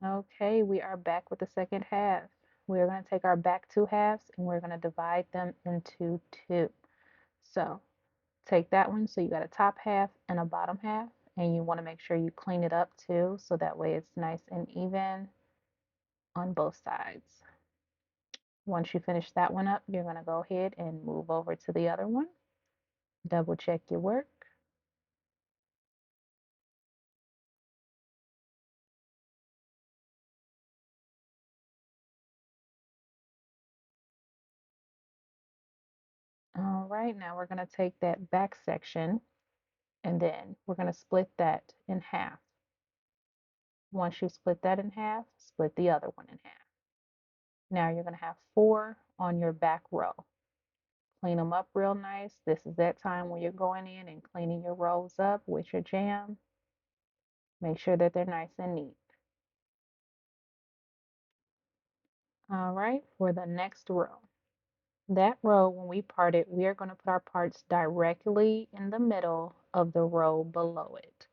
Okay, we are back with the second half. We're going to take our back two halves and we're going to divide them into two. So take that one, so you got a top half and a bottom half, and you want to make sure you clean it up too, so that way it's nice and even on both sides. Once you finish that one up, you're going to go ahead and move over to the other one. Double check your work. All right, now we're going to take that back section and then we're going to split that in half. Once you split that in half, split the other one in half. Now you're going to have 4 on your back row. Clean them up real nice. This is that time when you're going in and cleaning your rows up with your jam. Make sure that they're nice and neat. All right, for the next row. That row, when we part it, we are going to put our parts directly in the middle of the row below it.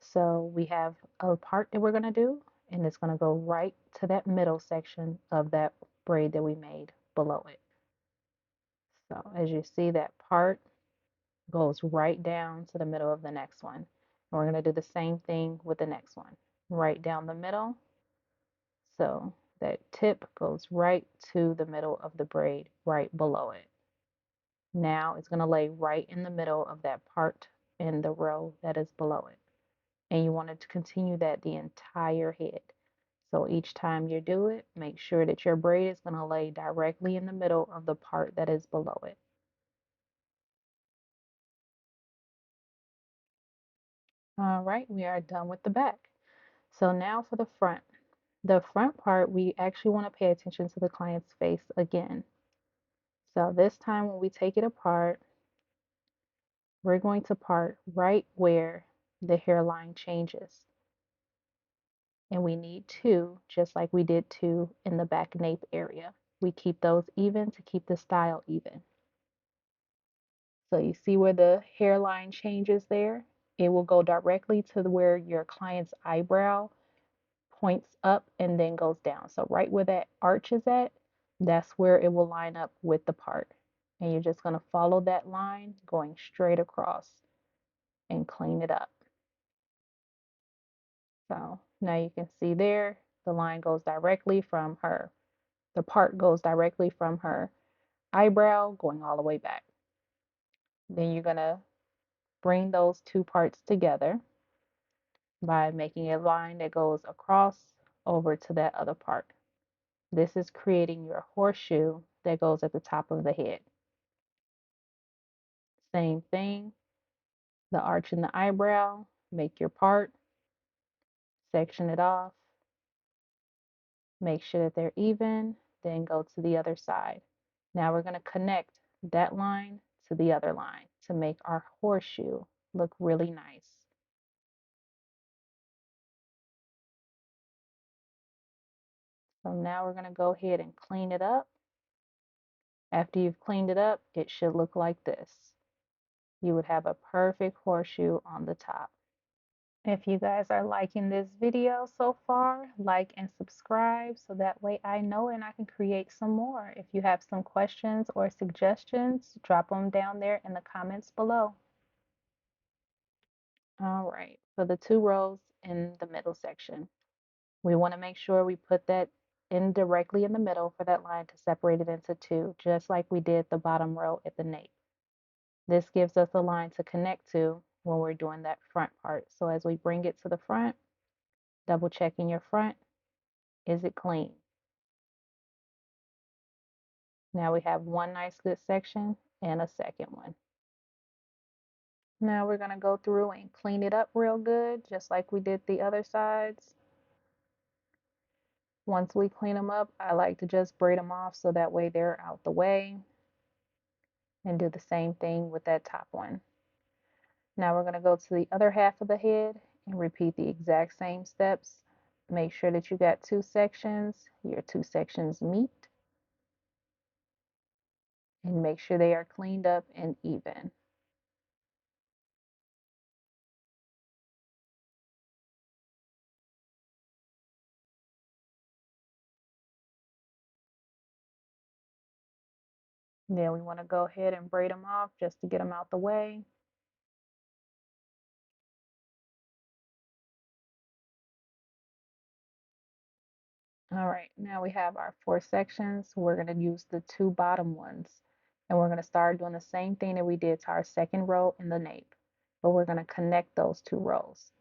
So we have a part that we're going to do, and it's going to go right to that middle section of that braid that we made below it. So as you see, that part goes right down to the middle of the next one. And we're going to do the same thing with the next one. Right down the middle. So that tip goes right to the middle of the braid, right below it. Now it's going to lay right in the middle of that part in the row that is below it. And you want to continue that the entire head. So each time you do it, make sure that your braid is going to lay directly in the middle of the part that is below it. All right, we are done with the back. So now for the front. The front part, we actually want to pay attention to the client's face again. So this time when we take it apart, we're going to part right where the hairline changes. And we need 2, just like we did 2 in the back nape area. We keep those even to keep the style even. So you see where the hairline changes there? It will go directly to where your client's eyebrow points up and then goes down. So right where that arch is at, that's where it will line up with the part. And you're just going to follow that line going straight across and clean it up. So now you can see there, the line goes directly from her. The part goes directly from her eyebrow going all the way back. Then you're going to bring those two parts together by making a line that goes across over to that other part. This is creating your horseshoe that goes at the top of the head. Same thing, the arch in the eyebrow, make your part, section it off, make sure that they're even, then go to the other side. Now we're going to connect that line to the other line to make our horseshoe look really nice. So now we're going to go ahead and clean it up. After you've cleaned it up, it should look like this. You would have a perfect horseshoe on the top. If you guys are liking this video so far, like and subscribe so that way I know and I can create some more. If you have some questions or suggestions, drop them down there in the comments below. All right, for the 2 rows in the middle section, we want to make sure we put that in directly in the middle for that line to separate it into 2, just like we did the bottom row at the nape. This gives us a line to connect to when we're doing that front part. So as we bring it to the front, double checking your front. Is it clean? Now we have one nice good section and a second one. Now we're going to go through and clean it up real good, just like we did the other sides. Once we clean them up, I like to just braid them off so that way they're out the way, and do the same thing with that top one. Now we're going to go to the other half of the head and repeat the exact same steps. Make sure that you got 2 sections, your 2 sections meet, and make sure they are cleaned up and even. Then we want to go ahead and braid them off just to get them out the way. All right, now we have our 4 sections. We're going to use the 2 bottom ones. And we're going to start doing the same thing that we did to our second row in the nape. But we're going to connect those 2 rows.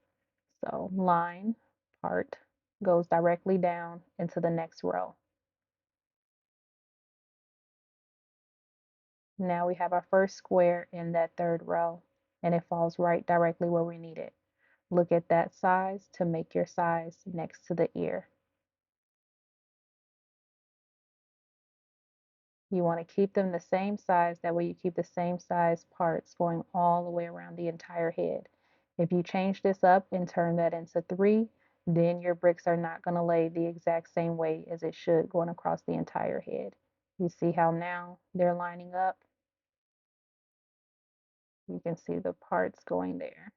So line, part, goes directly down into the next row. Now we have our first square in that 3rd row, and it falls right directly where we need it. Look at that size to make your size next to the ear. You want to keep them the same size, that way you keep the same size parts going all the way around the entire head. If you change this up and turn that into 3, then your bricks are not going to lay the exact same way as it should going across the entire head. You see how now they're lining up? You can see the parts going there.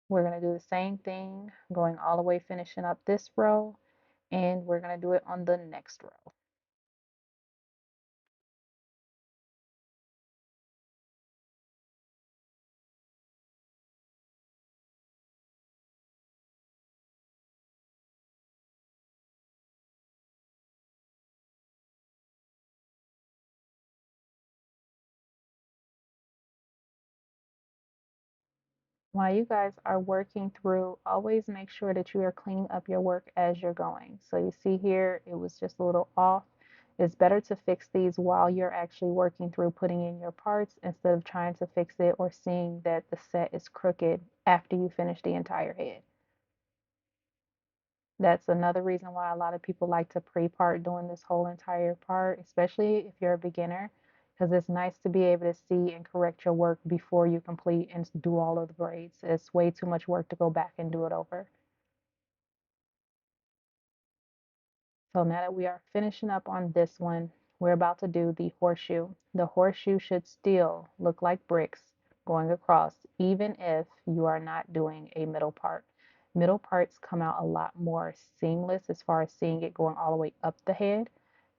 We're going to do the same thing, going all the way finishing up this row, and we're going to do it on the next row. While you guys are working through, always make sure that you are cleaning up your work as you're going. So you see here, it was just a little off. It's better to fix these while you're actually working through putting in your parts instead of trying to fix it or seeing that the set is crooked after you finish the entire head. That's another reason why a lot of people like to pre-part doing this whole entire part, especially if you're a beginner, because it's nice to be able to see and correct your work before you complete and do all of the braids. It's way too much work to go back and do it over. So now that we are finishing up on this one, we're about to do the horseshoe. The horseshoe should still look like bricks going across, even if you are not doing a middle part. Middle parts come out a lot more seamless as far as seeing it going all the way up the head.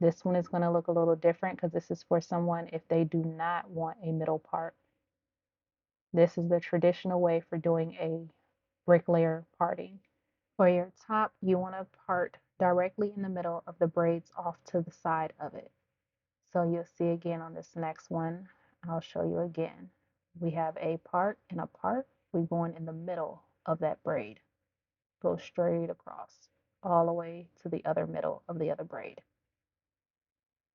This one is going to look a little different because this is for someone if they do not want a middle part. This is the traditional way for doing a bricklayer parting. For your top, you want to part directly in the middle of the braids off to the side of it. So you'll see again on this next one, I'll show you again. We have a part and a part. We're going in the middle of that braid. Go straight across, all the way to the other middle of the other braid.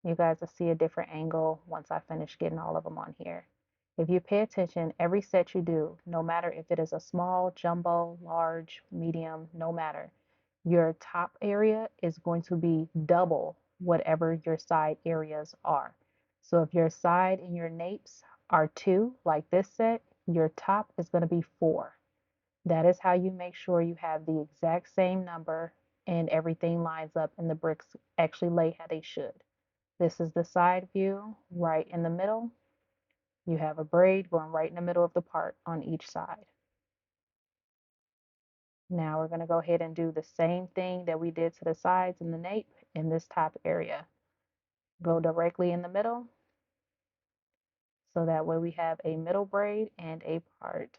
You guys will see a different angle once I finish getting all of them on here. If you pay attention, every set you do, no matter if it is a small, jumbo, large, medium, no matter, your top area is going to be double whatever your side areas are. So if your side and your napes are 2, like this set, your top is going to be 4. That is how you make sure you have the exact same number and everything lines up and the bricks actually lay how they should. This is the side view, right in the middle. You have a braid going right in the middle of the part on each side. Now we're going to go ahead and do the same thing that we did to the sides and the nape in this top area. Go directly in the middle, so that way we have a middle braid and a part.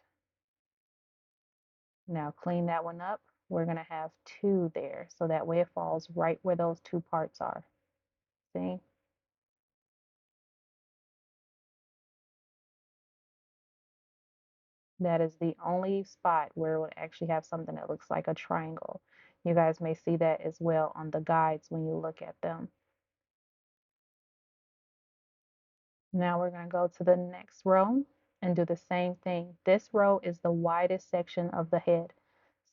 Now clean that one up. We're going to have 2 there, so that way it falls right where those 2 parts are. See? That is the only spot where it would actually have something that looks like a triangle. You guys may see that as well on the guides when you look at them. Now we're going to go to the next row and do the same thing. This row is the widest section of the head,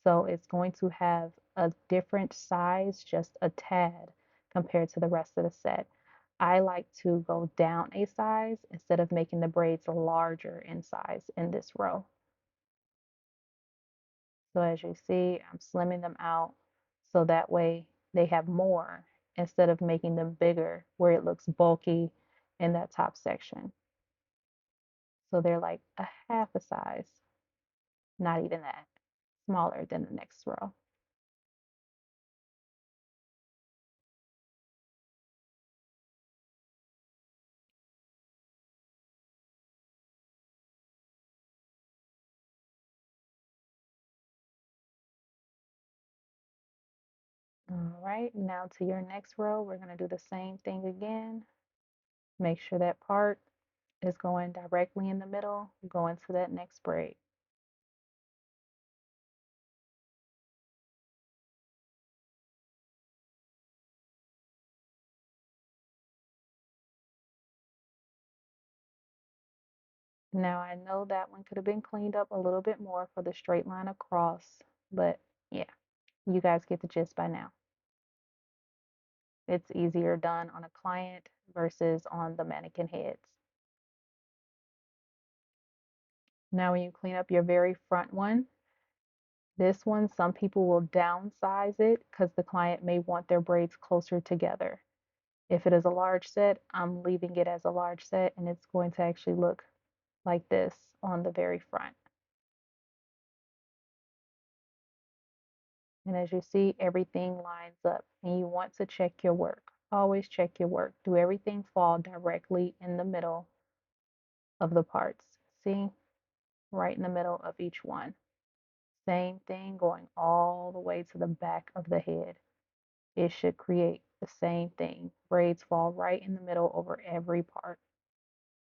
so it's going to have a different size, just a tad, compared to the rest of the set. I like to go down a size instead of making the braids larger in size in this row. So as you see, I'm slimming them out so that way they have more instead of making them bigger where it looks bulky in that top section. So they're like a half a size, not even that, smaller than the next row. All right, now to your next row, we're going to do the same thing again. Make sure that part is going directly in the middle, go into that next braid. Now I know that one could have been cleaned up a little bit more for the straight line across, but yeah, you guys get the gist by now. It's easier done on a client versus on the mannequin heads. Now when you clean up your very front one, this one, some people will downsize it because the client may want their braids closer together. If it is a large set, I'm leaving it as a large set and it's going to actually look like this on the very front. And as you see, everything lines up and you want to check your work. Always check your work. Do everything fall directly in the middle of the parts. See, right in the middle of each one. Same thing going all the way to the back of the head. It should create the same thing. Braids fall right in the middle over every part.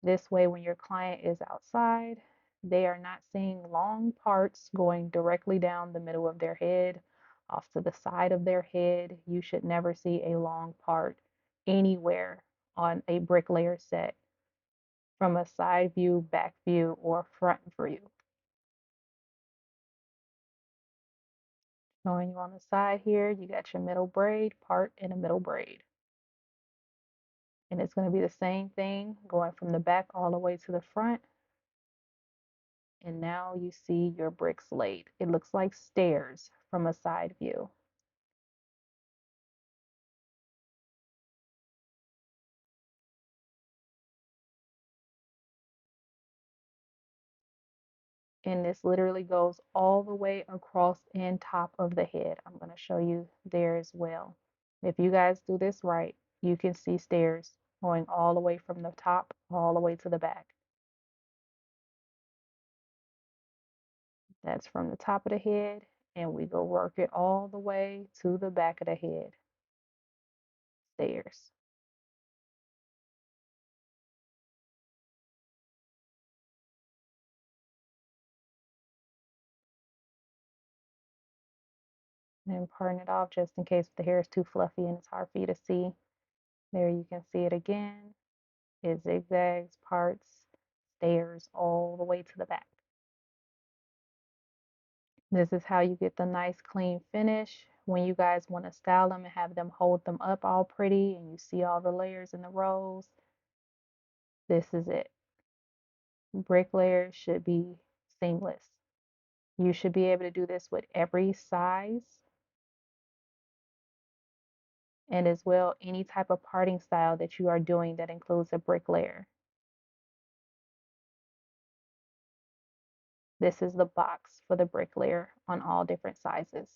This way, when your client is outside, they are not seeing long parts going directly down the middle of their head, off to the side of their head. You should never see a long part anywhere on a bricklayer set from a side view, back view, or front view. Showing you on the side here, you got your middle braid part and a middle braid. And it's going to be the same thing going from the back all the way to the front. And now you see your bricks laid. It looks like stairs from a side view. And this literally goes all the way across and top of the head. I'm going to show you there as well. If you guys do this right, you can see stairs going all the way from the top all the way to the back. That's from the top of the head, and we go work it all the way to the back of the head. Stairs. And parting it off just in case the hair is too fluffy and it's hard for you to see. There you can see it again. It zigzags, parts, stairs all the way to the back. This is how you get the nice clean finish. When you guys want to style them and have them hold them up all pretty and you see all the layers in the rows, this is it. Brick layers should be seamless. You should be able to do this with every size and as well any type of parting style that you are doing that includes a brick layer. This is the box for the brick layer on all different sizes.